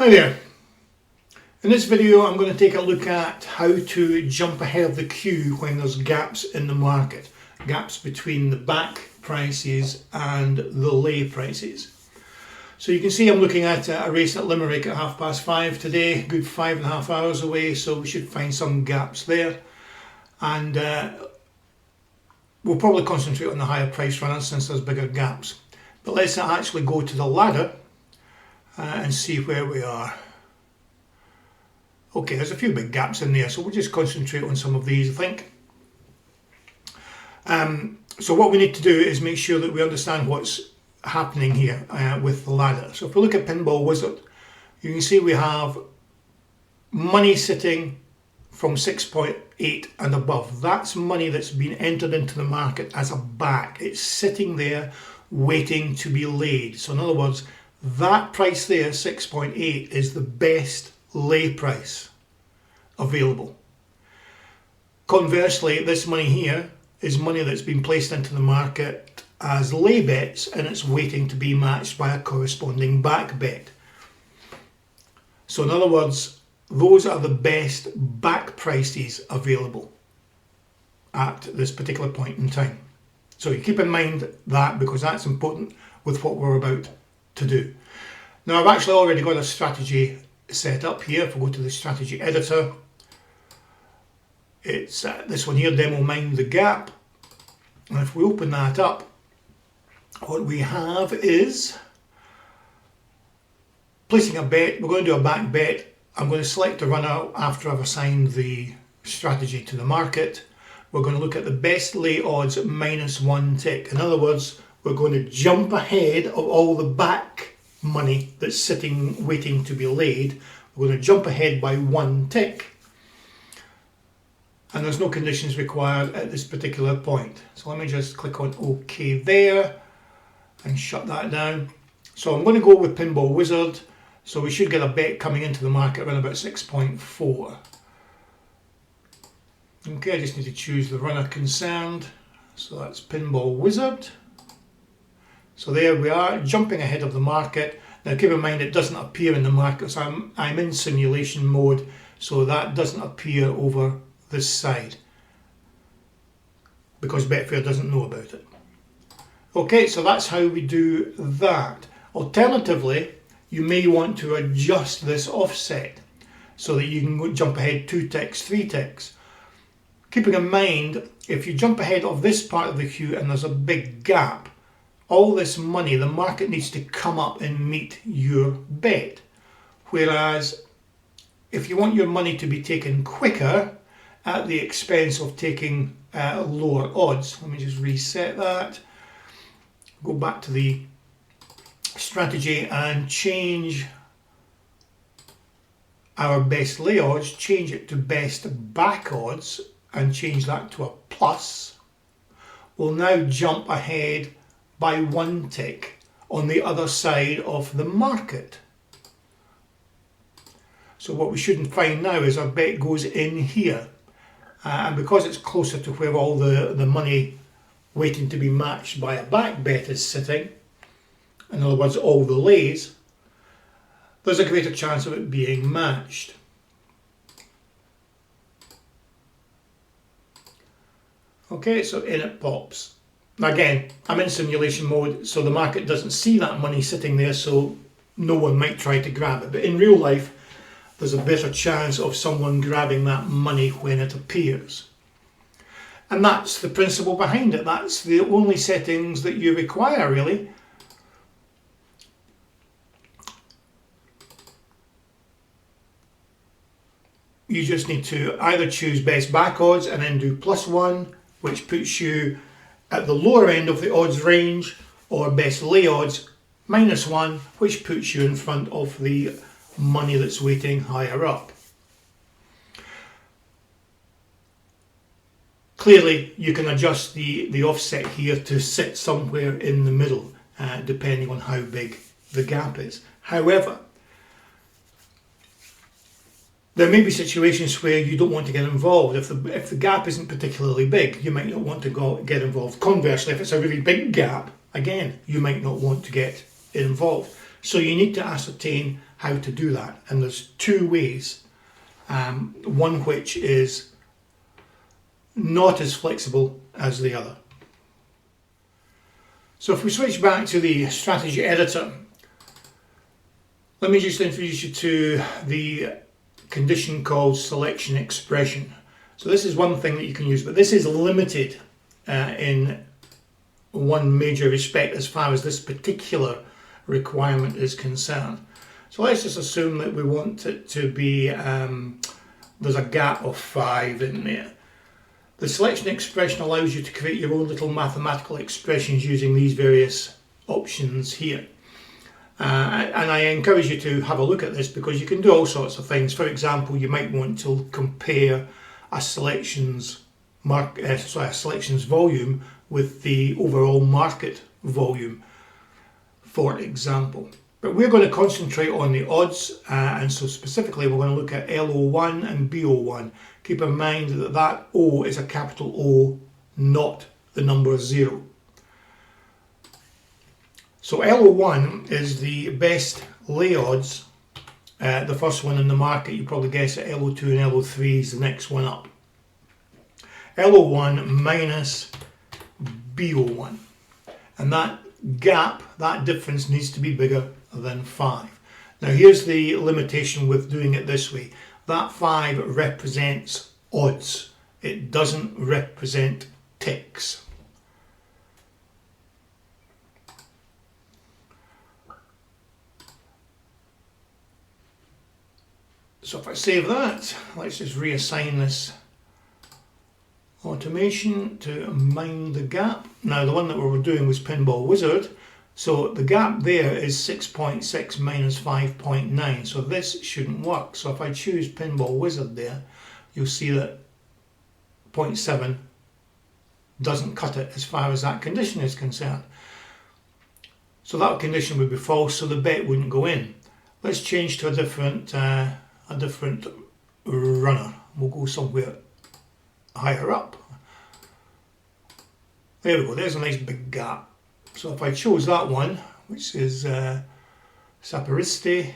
Hi there. In this video I'm going to take a look at how to jump ahead of the queue when there's gaps in the market. Gaps between the back prices and the lay prices. So you can see I'm looking at a race at Limerick at 5:30 today, good 5.5 hours away, so we should find some gaps there. And we'll probably concentrate on the higher price runners since there's bigger gaps. But let's actually go to the ladder and see where we are. Okay, there's a few big gaps in there, so we'll just concentrate on some of these, I think. So what we need to do is make sure that we understand what's happening here with the ladder. So if we look at Pinball Wizard, you can see we have money sitting from 6.8 and above. That's money that's been entered into the market as a back. It's sitting there waiting to be laid. So in other words, that price there, 6.8, is the best lay price available. Conversely, this money here is money that's been placed into the market as lay bets and it's waiting to be matched by a corresponding back bet. So in other words, those are the best back prices available at this particular point in time. So you keep in mind that, because that's important with what we're about to do. Now I've actually already got a strategy set up here. If we go to the strategy editor, it's this one here, Demo Mind the Gap. And if we open that up, what we have is placing a bet. We're going to do a back bet. I'm going to select a runner after I've assigned the strategy to the market. We're going to look at the best lay odds at -1 tick. In other words, we're going to jump ahead of all the back money that's sitting waiting to be laid. We're going to jump ahead by 1 tick. And there's no conditions required at this particular point. So let me just click on OK there and shut that down. So I'm going to go with Pinball Wizard. So we should get a bet coming into the market around about 6.4. Okay, I just need to choose the runner concerned. So that's Pinball Wizard. So there we are, jumping ahead of the market. Now keep in mind it doesn't appear in the market, so I'm in simulation mode, so that doesn't appear over this side because Betfair doesn't know about it. Okay, so that's how we do that. Alternatively, you may want to adjust this offset so that you can go jump ahead 2 ticks, 3 ticks. Keeping in mind, if you jump ahead of this part of the queue and there's a big gap, all this money, the market needs to come up and meet your bet. Whereas if you want your money to be taken quicker at the expense of taking lower odds, let me just reset that, go back to the strategy and change our best lay odds, change it to best back odds and change that to a plus. We'll now jump ahead by 1 tick on the other side of the market. So what we shouldn't find now is our bet goes in here. And because it's closer to where all the money waiting to be matched by a back bet is sitting, in other words all the lays, there's a greater chance of it being matched. Okay, so in it pops. Again, I'm in simulation mode, so the market doesn't see that money sitting there, so no one might try to grab it. But in real life, there's a better chance of someone grabbing that money when it appears. And that's the principle behind it. That's the only settings that you require, really. You just need to either choose best back odds and then do +1, which puts you at the lower end of the odds range, or best lay odds -1, which puts you in front of the money that's waiting higher up. Clearly you can adjust the offset here to sit somewhere in the middle depending on how big the gap is. However, there may be situations where you don't want to get involved. If the gap isn't particularly big, you might not want to get involved. Conversely, if it's a really big gap, again, you might not want to get involved. So you need to ascertain how to do that. And there's two ways. One which is not as flexible as the other. So if we switch back to the strategy editor, let me just introduce you to the condition called selection expression. So this is one thing that you can use, but this is limited in one major respect as far as this particular requirement is concerned. So let's just assume that we want it to be, there's a gap of 5 in there. The selection expression allows you to create your own little mathematical expressions using these various options here. And I encourage you to have a look at this because you can do all sorts of things. For example, you might want to compare a selections volume with the overall market volume, for example. But we're going to concentrate on the odds, and so specifically we're going to look at LO1 and BO1. Keep in mind that that O is a capital O, not the number 0. So LO1 is the best lay odds, the first one in the market. You probably guess that LO2 and LO3 is the next one up. LO1 minus BO1. And that gap, that difference needs to be bigger than 5. Now here's the limitation with doing it this way. That 5 represents odds. It doesn't represent ticks. So if I save that, let's just reassign this automation to mind the gap. Now the one that we were doing was Pinball Wizard, so the gap there is 6.6 minus 5.9, so this shouldn't work. So if I choose Pinball Wizard there, you'll see that 0.7 doesn't cut it as far as that condition is concerned. So that condition would be false, so the bet wouldn't go in. Let's change to a different runner. We'll go somewhere higher up. There we go, there's a nice big gap. So if I chose that one, which is Saperisti,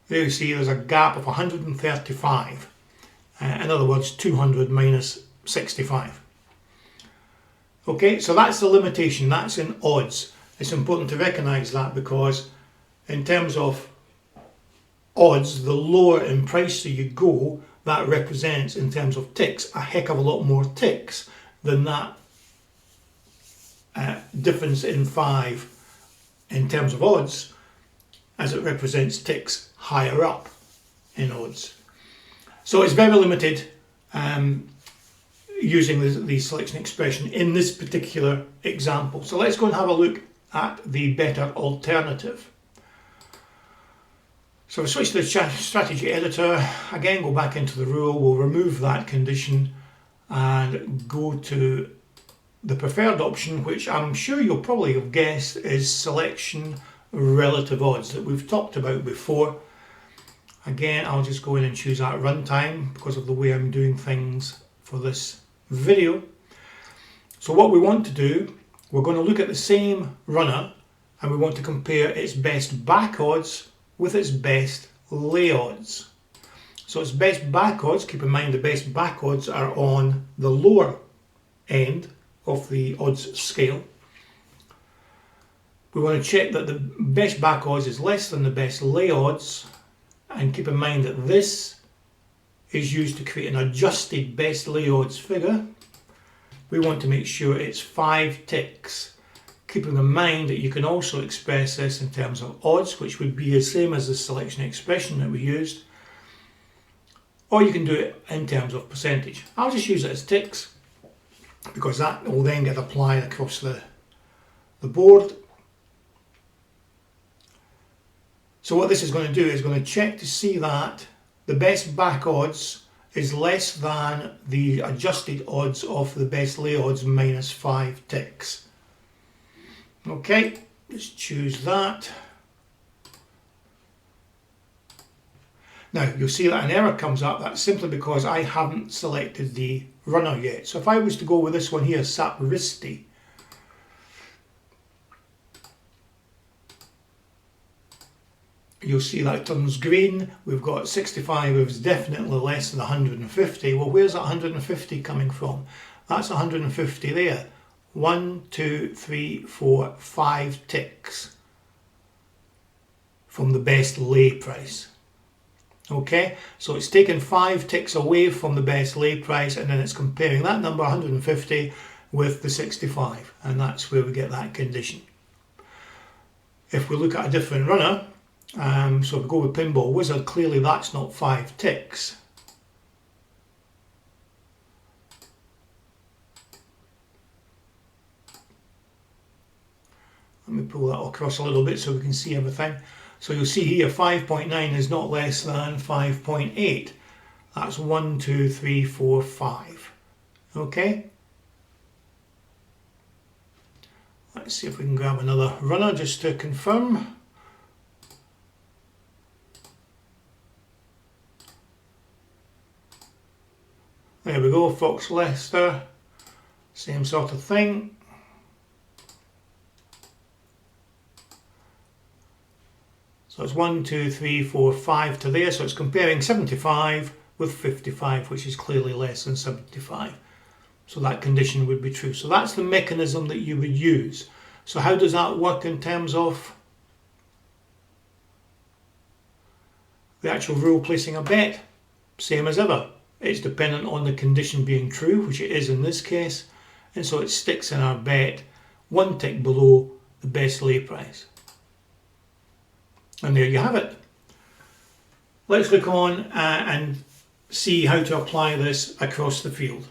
there you see there's a gap of 135. In other words, 200 minus 65. Okay, so that's the limitation, that's in odds. It's important to recognise that because in terms of odds, the lower in price that you go, that represents, in terms of ticks, a heck of a lot more ticks than that difference in 5 in terms of odds, as it represents ticks higher up in odds. So it's very limited using the selection expression in this particular example. So let's go and have a look at the better alternative. So we switch to the strategy editor, again go back into the rule, we'll remove that condition and go to the preferred option, which I'm sure you'll probably have guessed is selection relative odds that we've talked about before. Again, I'll just go in and choose that runtime because of the way I'm doing things for this video. So what we want to do, we're going to look at the same runner and we want to compare its best back odds with its best lay odds. So its best back odds, keep in mind the best back odds are on the lower end of the odds scale. We want to check that the best back odds is less than the best lay odds, and keep in mind that this is used to create an adjusted best lay odds figure. We want to make sure it's 5 ticks. Keeping in mind that you can also express this in terms of odds, which would be the same as the selection expression that we used, or you can do it in terms of percentage. I'll just use it as ticks because that will then get applied across the board. So what this is going to do is going to check to see that the best back odds is less than the adjusted odds of the best lay odds minus 5 ticks. Okay, let's choose that. Now you'll see that an error comes up. That's simply because I haven't selected the runner yet. So if I was to go with this one here, Saperisti, you'll see that turns green. We've got 65 is definitely less than 150. Well, where's that 150 coming from? That's 150 there. 1, 2, 3, 4, 5 ticks from the best lay price. Okay, so it's taken 5 ticks away from the best lay price, and then it's comparing that number 150 with the 65, and that's where we get that condition. If we look at a different runner, so if we go with Pinball Wizard, clearly that's not 5 ticks. Let me pull that across a little bit so we can see everything. So you'll see here 5.9 is not less than 5.8. That's 1, 2, 3, 4, 5. Okay. Let's see if we can grab another runner just to confirm. There we go, Fox Leicester, same sort of thing. So it's 1, 2, 3, 4, 5 to there, so it's comparing 75 with 55, which is clearly less than 75. So that condition would be true. So that's the mechanism that you would use. So how does that work in terms of the actual rule placing a bet? Same as ever. It's dependent on the condition being true, which it is in this case, and so it sticks in our bet 1 tick below the best lay price. And there you have it. Let's look on and see how to apply this across the field.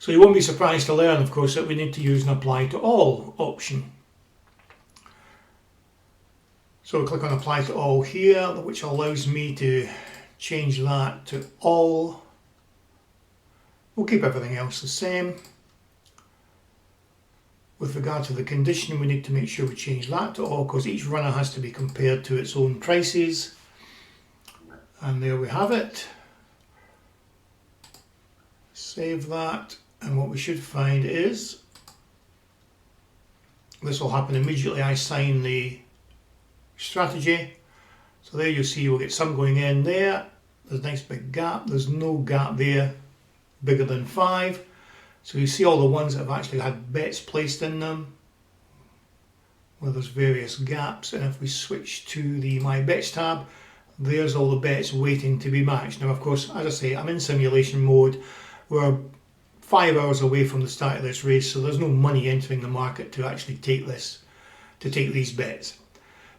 So you won't be surprised to learn, of course, that we need to use an apply to all option. So we'll click on apply to all here, which allows me to change that to all. We'll keep everything else the same. With regard to the condition, we need to make sure we change that to all, because each runner has to be compared to its own prices. And there we have it. Save that, and what we should find is, this will happen immediately I sign the strategy. So there you see we'll get some going in there. There's a nice big gap. There's no gap there bigger than 5. So you see all the ones that have actually had bets placed in them, where there's various gaps. And if we switch to the My Bets tab, there's all the bets waiting to be matched. Now, of course, as I say, I'm in simulation mode. We're 5 hours away from the start of this race, so there's no money entering the market to actually take these bets.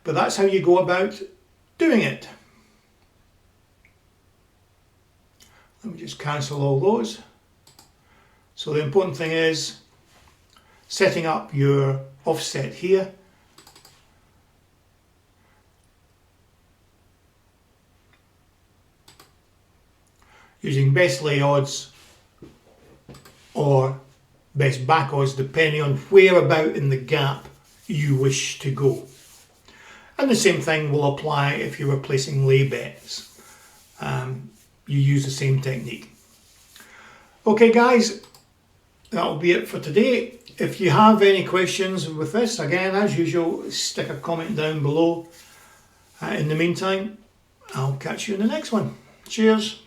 But that's how you go about doing it. Let me just cancel all those. So the important thing is setting up your offset here. Using best lay odds or best back odds, depending on where about in the gap you wish to go. And the same thing will apply if you were placing lay bets. You use the same technique. Okay guys, that'll be it for today. If you have any questions with this, again, as usual, stick a comment down below. In the meantime, I'll catch you in the next one. Cheers.